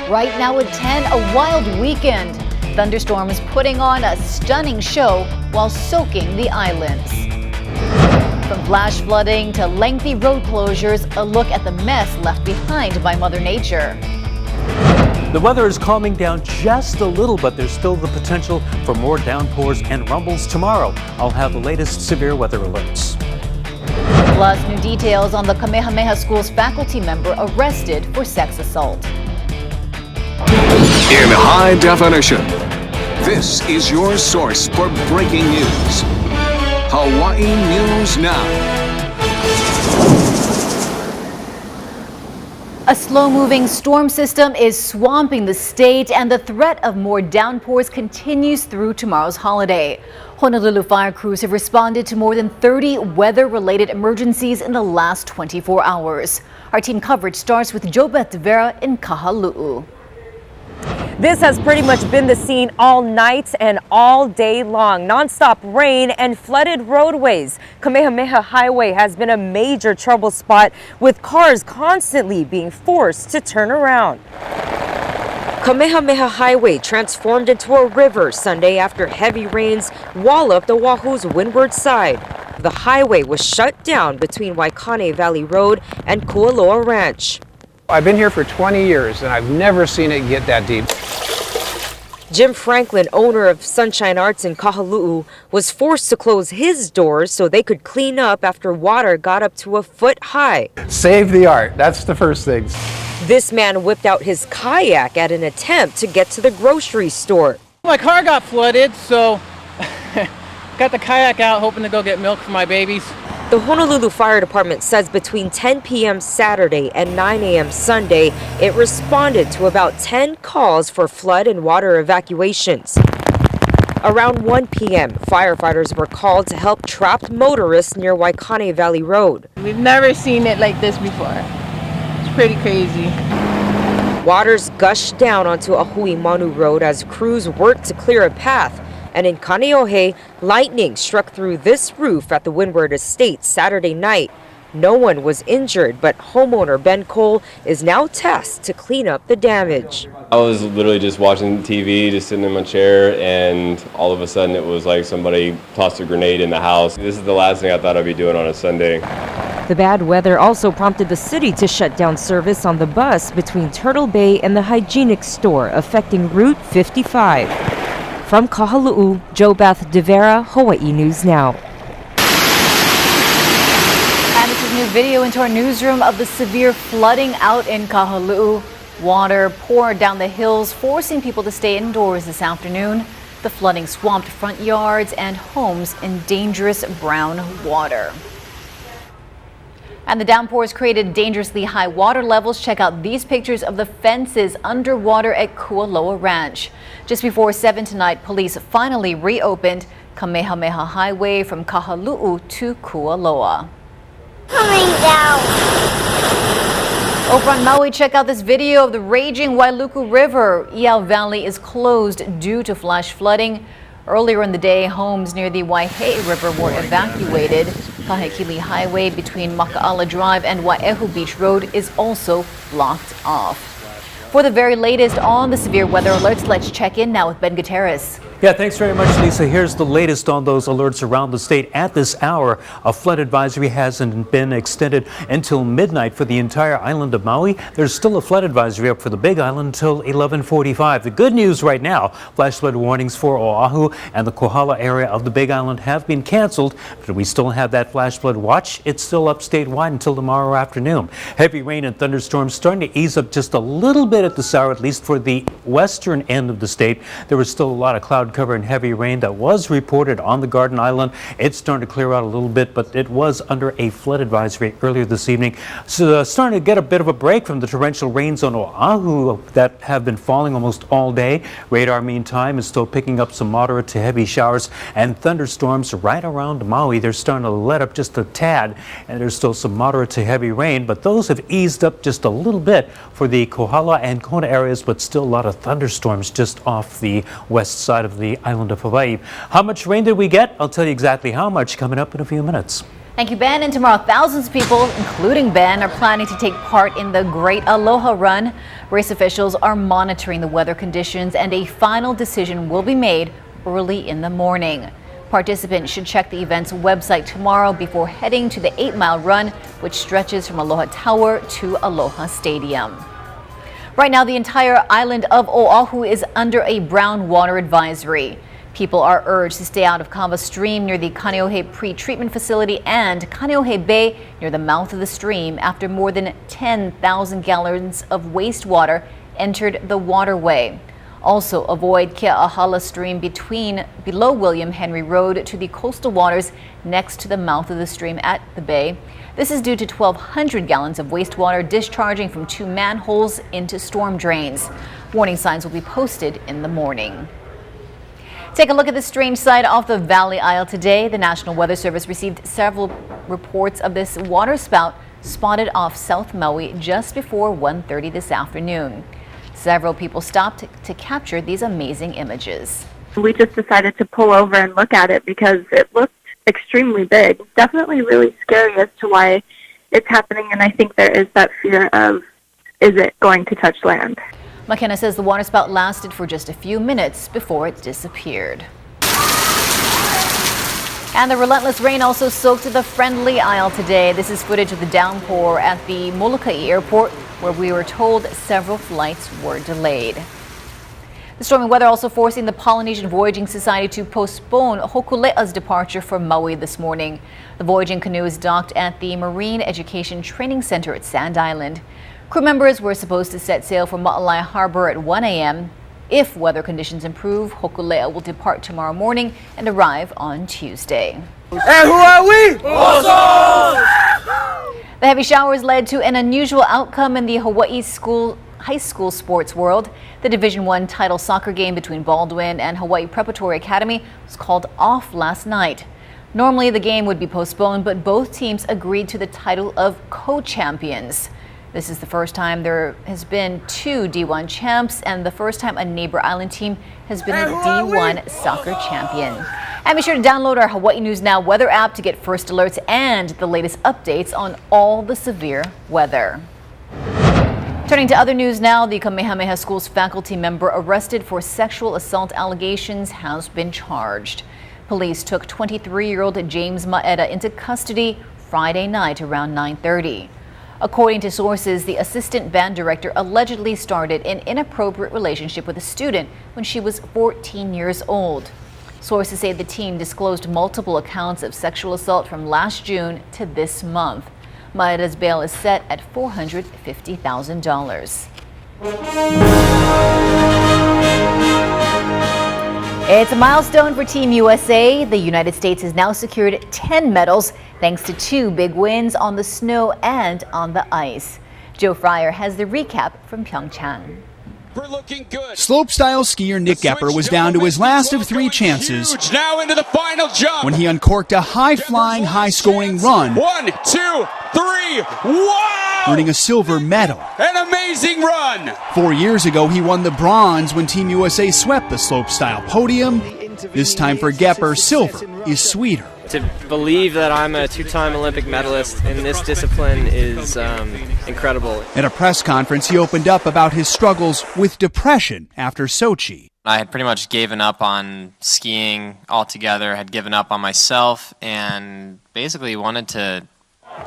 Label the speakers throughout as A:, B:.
A: Right now at 10, a wild weekend. Thunderstorms putting on a stunning show while soaking the islands. From flash flooding to lengthy road closures, a look at the mess left behind by Mother Nature.
B: The weather is calming down just a little, but there's still the potential for more downpours and rumbles tomorrow. I'll have the latest severe weather alerts.
A: Plus, new details on the Kamehameha School's faculty member arrested for sex assault.
C: In high definition, this is your source for breaking news. Hawaii News Now.
A: A slow-moving storm system is swamping the state, and the threat of more downpours continues through tomorrow's holiday. Honolulu fire crews have responded to more than 30 weather-related emergencies in the last 24 hours. Our team coverage starts with JoBeth De Vera in Kahalu'u.
D: This has pretty much been the scene all night and all day long. Non-stop rain and flooded roadways. Kamehameha Highway has been a major trouble spot, with cars constantly being forced to turn around. Kamehameha Highway transformed into a river Sunday after heavy rains walloped Oahu's windward side. The highway was shut down between Waikane Valley Road and Kualoa Ranch.
E: I've been here for 20 years and I've never seen it get that deep.
D: Jim Franklin, owner of Sunshine Arts in Kahalu'u, was forced to close his doors so they could clean up after water got up to a foot high.
E: Save the art, that's the first thing.
D: This man whipped out his kayak at an attempt to get to the grocery store.
F: My car got flooded, so got the kayak out hoping to go get milk for my babies.
D: The Honolulu Fire Department says between 10 p.m. Saturday and 9 a.m. Sunday, it responded to about 10 calls for flood and water evacuations. Around 1 p.m., firefighters were called to help trapped motorists near Waikane Valley Road.
G: We've never seen it like this before. It's pretty crazy.
D: Waters gushed down onto Ahui Manu Road as crews worked to clear a path. And in Kaneohe, lightning struck through this roof at the Windward Estate Saturday night. No one was injured, but homeowner Ben Cole is now tasked to clean up the damage.
H: I was literally just watching TV, just sitting in my chair, and all of a sudden it was like somebody tossed a grenade in the house. This is the last thing I thought I'd be doing on a Sunday.
D: The bad weather also prompted the city to shut down service on the bus between Turtle Bay and the hygienic store, affecting Route 55. From Kahalu'u, JoBeth De Vera, Hawaii News Now.
A: And this is new video into our newsroom of the severe flooding out in Kahalu'u. Water poured down the hills, forcing people to stay indoors this afternoon. The flooding swamped front yards and homes in dangerous brown water. And the downpours created dangerously high water levels. Check out these pictures of the fences underwater at Kualoa Ranch. Just before 7 tonight, police finally reopened Kamehameha Highway from Kahalu'u to Kualoa.
I: Coming down.
A: Over on Maui, check out this video of the raging Wailuku River. Iao Valley is closed due to flash flooding. Earlier in the day, homes near the Waihee River were evacuated. Kahekili Highway between Maka'ala Drive and Waehu Beach Road is also blocked off. For the very latest on the severe weather alerts, let's check in now with Ben Gutierrez.
B: Yeah, thanks very much, Lisa. Here's the latest on those alerts around the state. At this hour, a flood advisory hasn't been extended until midnight for the entire island of Maui. There's still a flood advisory up for the Big Island until 11:45. The good news right now, flash flood warnings for Oahu and the Kohala area of the Big Island have been canceled, but we still have that flash flood watch. It's still up statewide until tomorrow afternoon. Heavy rain and thunderstorms starting to ease up just a little bit at this hour, at least for the western end of the state. There was still a lot of cloud cover and heavy rain that was reported on the Garden Island. It's starting to clear out a little bit, but it was under a flood advisory earlier this evening. So starting to get a bit of a break from the torrential rains on Oahu that have been falling almost all day. Radar, meantime, is still picking up some moderate to heavy showers and thunderstorms right around Maui. They're starting to let up just a tad, and there's still some moderate to heavy rain, but those have eased up just a little bit for the Kohala and Kona areas, but still a lot of thunderstorms just off the west side of the island of Hawaii. How much rain did we get? I'll tell you exactly how much coming up in a few minutes.
A: Thank you, Ben. And tomorrow, thousands of people, including Ben, are planning to take part in the Great Aloha Run. Race officials are monitoring the weather conditions, and a final decision will be made early in the morning. Participants should check the event's website tomorrow before heading to the 8-mile run, which stretches from Aloha Tower to Aloha Stadium. Right now, the entire island of Oahu is under a brown water advisory. People are urged to stay out of Kava Stream near the Kaneohe pre-treatment facility and Kaneohe Bay near the mouth of the stream after more than 10,000 gallons of wastewater entered the waterway. Also, avoid Ke'ahala Stream below William Henry Road to the coastal waters next to the mouth of the stream at the bay. This is due to 1,200 gallons of wastewater discharging from 2 manholes into storm drains. Warning signs will be posted in the morning. Take a look at the strange sight off the Valley Isle today. The National Weather Service received several reports of this water spout spotted off South Maui just before 1:30 this afternoon. Several people stopped to capture these amazing images.
J: We just decided to pull over and look at it because it looked extremely big. Definitely really scary as to why it's happening, and I think there is that fear of, is it going to touch land?
A: McKenna says the waterspout lasted for just a few minutes before it disappeared. And the relentless rain also soaked the Friendly Isle today. This is footage of the downpour at the Molokai airport, where we were told several flights were delayed. The stormy weather also forcing the Polynesian Voyaging Society to postpone Hokule'a's departure from Maui this morning. The voyaging canoe is docked at the Marine Education Training Center at Sand Island. Crew members were supposed to set sail from Ma'alai Harbor at 1 a.m. If weather conditions improve, Hokulea will depart tomorrow morning and arrive on Tuesday.
K: And who are we?
A: The heavy showers led to an unusual outcome in the Hawaii high school sports world. The Division I title soccer game between Baldwin and Hawaii Preparatory Academy was called off last night. Normally the game would be postponed, but both teams agreed to the title of co-champions. This is the first time there has been 2 D1 champs and the first time a neighbor island team has been a D1 soccer champion. And be sure to download our Hawaii News Now weather app to get first alerts and the latest updates on all the severe weather. Turning to other news now, the Kamehameha School's faculty member arrested for sexual assault allegations has been charged. Police took 23-year-old James Maeda into custody Friday night around 9:30. According to sources, the assistant band director allegedly started an inappropriate relationship with a student when she was 14 years old. Sources say the team disclosed multiple accounts of sexual assault from last June to this month. Maeda's bail is set at $450,000. It's a milestone for Team USA. The United States has now secured 10 medals thanks to 2 big wins on the snow and on the ice. Joe Fryer has the recap from Pyeongchang.
L: We're looking good.
M: Slopestyle skier Nick Gepper was down to his last of 3 chances
L: now into the final jump
M: when he uncorked a high-flying, high-scoring run.
L: 1, 2, 3, wow!
M: Earning a silver medal.
L: An amazing run!
M: 4 years ago, he won the bronze when Team USA swept the slopestyle podium. This time for Gepper, silver is sweeter.
N: To believe that I'm a 2-time Olympic medalist in this discipline is incredible.
M: At a press conference, he opened up about his struggles with depression after Sochi.
N: I had pretty much given up on skiing altogether, had given up on myself, and basically wanted to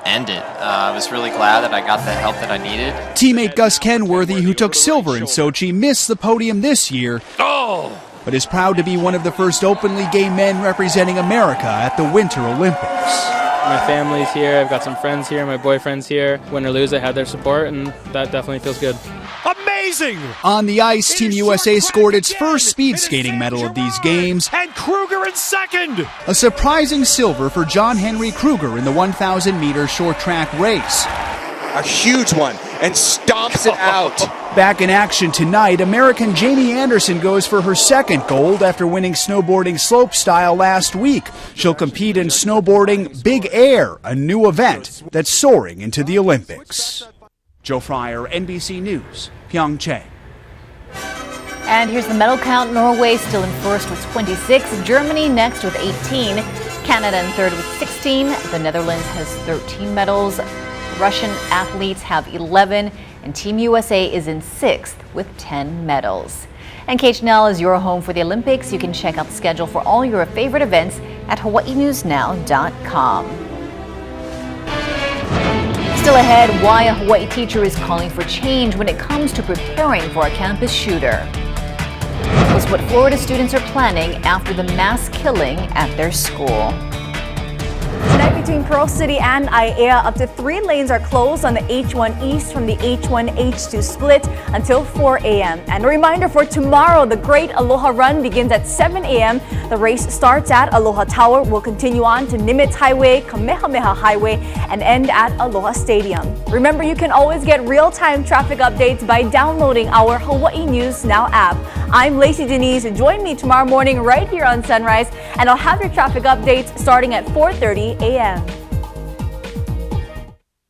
N: end it. I was really glad that I got the help that I needed.
M: Teammate Gus Kenworthy, who took silver in Sochi, missed the podium this year. But is proud to be one of the first openly gay men representing America at the Winter Olympics.
O: My family's here, I've got some friends here, my boyfriend's here. Win or lose, I had their support, and that definitely feels good.
M: Amazing! On the ice, Team USA scored its first speed skating medal of these games.
P: And Kruger in second!
M: A surprising silver for John Henry Kruger in the 1,000-meter short track race.
L: A huge one, and stomps it out.
M: Back in action tonight, American Jamie Anderson goes for her second gold after winning snowboarding slopestyle last week. She'll compete in snowboarding Big Air, a new event that's soaring into the Olympics. Joe Fryer, NBC News, Pyeongchang.
A: And here's the medal count. Norway still in first with 26, Germany next with 18, Canada in third with 16. The Netherlands has 13 medals. Russian athletes have 11. And Team USA is in sixth with 10 medals. And KHNL is your home for the Olympics. You can check out the schedule for all your favorite events at hawaiinewsnow.com. Still ahead, why a Hawaii teacher is calling for change when it comes to preparing for a campus shooter. Plus, what Florida students are planning after the mass killing at their school.
Q: Tonight between Pearl City and Aiea, up to 3 lanes are closed on the H1 East from the H1-H2 split until 4 a.m. And a reminder for tomorrow, the Great Aloha Run begins at 7 a.m. The race starts at Aloha Tower, will continue on to Nimitz Highway, Kamehameha Highway, and end at Aloha Stadium. Remember, you can always get real-time traffic updates by downloading our Hawaii News Now app. I'm Lacey Denise. Join me tomorrow morning right here on Sunrise, and I'll have your traffic updates starting at 4:30 a.m.